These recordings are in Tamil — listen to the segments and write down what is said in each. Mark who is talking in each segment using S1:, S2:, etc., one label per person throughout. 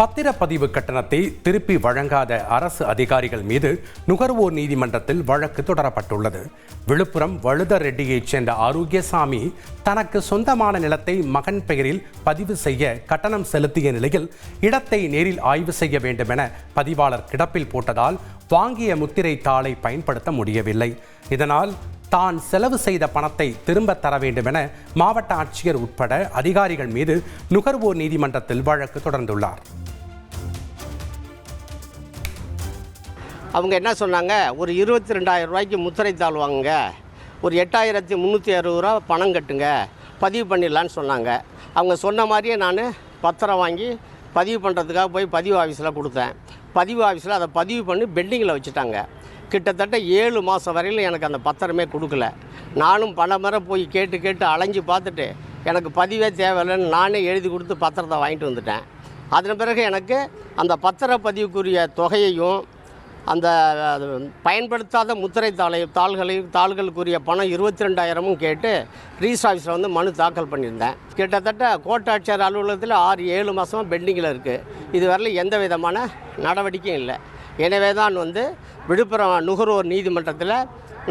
S1: பத்திரப்பதிவு கட்டணத்தை திருப்பி வழங்காத அரசு அதிகாரிகள் மீது நுகர்வோர் நீதிமன்றத்தில் வழக்கு தொடரப்பட்டுள்ளது. விழுப்புரம் வழுதரெட்டியைச் சேர்ந்த ஆரோக்கியசாமி தனக்கு சொந்தமான நிலத்தை மகன் பெயரில் பதிவு செய்ய கட்டணம் செலுத்திய நிலையில் இடத்தை நேரில் ஆய்வு செய்ய வேண்டும் என பதிவாளர் கிடப்பில் போட்டதால் வாங்கிய முத்திரை தாளை பயன்படுத்த முடியவில்லை. இதனால் தான் செலவு செய்த பணத்தை திரும்ப தர வேண்டும் என மாவட்ட ஆட்சியர் உட்பட அதிகாரிகள் மீது நுகர்வோர் நீதிமன்றத்தில் வழக்கு தொடர்ந்துள்ளார்.
S2: அவங்க என்ன சொன்னாங்க, ஒரு 22,000 ரூபாய்க்கு முத்திரை தாள் வாங்குங்க, ஒரு 8,360 ரூபா பணம் கட்டுங்க, பதிவு பண்ணிடலான்னு சொன்னாங்க. அவங்க சொன்ன மாதிரியே நான் பத்திரம் வாங்கி பதிவு பண்ணுறதுக்காக போய் பதிவு ஆஃபீஸில் கொடுத்தேன். பதிவு ஆஃபீஸில் அதை பதிவு பண்ணி பெண்டிங்கில் வச்சுட்டாங்க. கிட்டத்தட்ட 7 மாதம் வரையிலும் எனக்கு அந்த பத்திரமே கொடுக்கல. நானும் பல முறை போய் கேட்டு அலைஞ்சு பார்த்துட்டு எனக்கு பதிவே தேவையில்லைன்னு நானே எழுதி கொடுத்து பத்திரத்தை வாங்கிட்டு வந்துட்டேன். அதன் பிறகு எனக்கு அந்த பத்திரப்பதிவுக்குரிய தொகையையும் அந்த பயன்படுத்தாத முத்திரை தாள்களுக்குரிய பணம் 22,000 கேட்டு ரீஸ் ஆஃபீஸில் வந்து மனு தாக்கல் பண்ணியிருந்தேன். கிட்டத்தட்ட கோட்டாட்சியர் அலுவலகத்தில் 6-7 மாதமாக பெண்டிங்கில் இருக்குது. இதுவரையில் எந்த விதமான நடவடிக்கையும் இல்லை. எனவே தான் விழுப்புரம் நுகர்வோர் நீதிமன்றத்தில்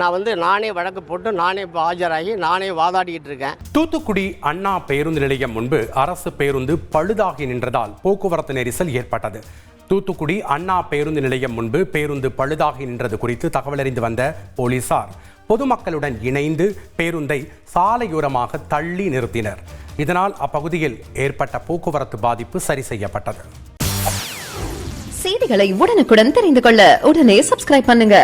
S2: நான் நானே வழக்கு போட்டு நானே ஆஜராகி நானே வாதாடிக்கிட்டு இருக்கேன்.
S1: தூத்துக்குடி அண்ணா பேருந்து நிலையம் முன்பு அரசு பேருந்து பழுதாகி நின்றதால் போக்குவரத்து நெரிசல் ஏற்பட்டது. தூத்துக்குடி அண்ணா பேருந்து நிலையம் முன்பு பேருந்து பழுதாகி நின்றது குறித்து தகவல் அறிந்து வந்த போலீசார் பொதுமக்களுடன் இணைந்து பேருந்தை சாலையோரமாக தள்ளி நிறுத்தினர். இதனால் அப்பகுதியில் ஏற்பட்ட போக்குவரத்து பாதிப்பு சரி செய்யப்பட்டது.
S3: செய்திகளை உடனுக்குடன் தெரிந்து கொள்ள உடனே சப்ஸ்கிரைப் பண்ணுங்க.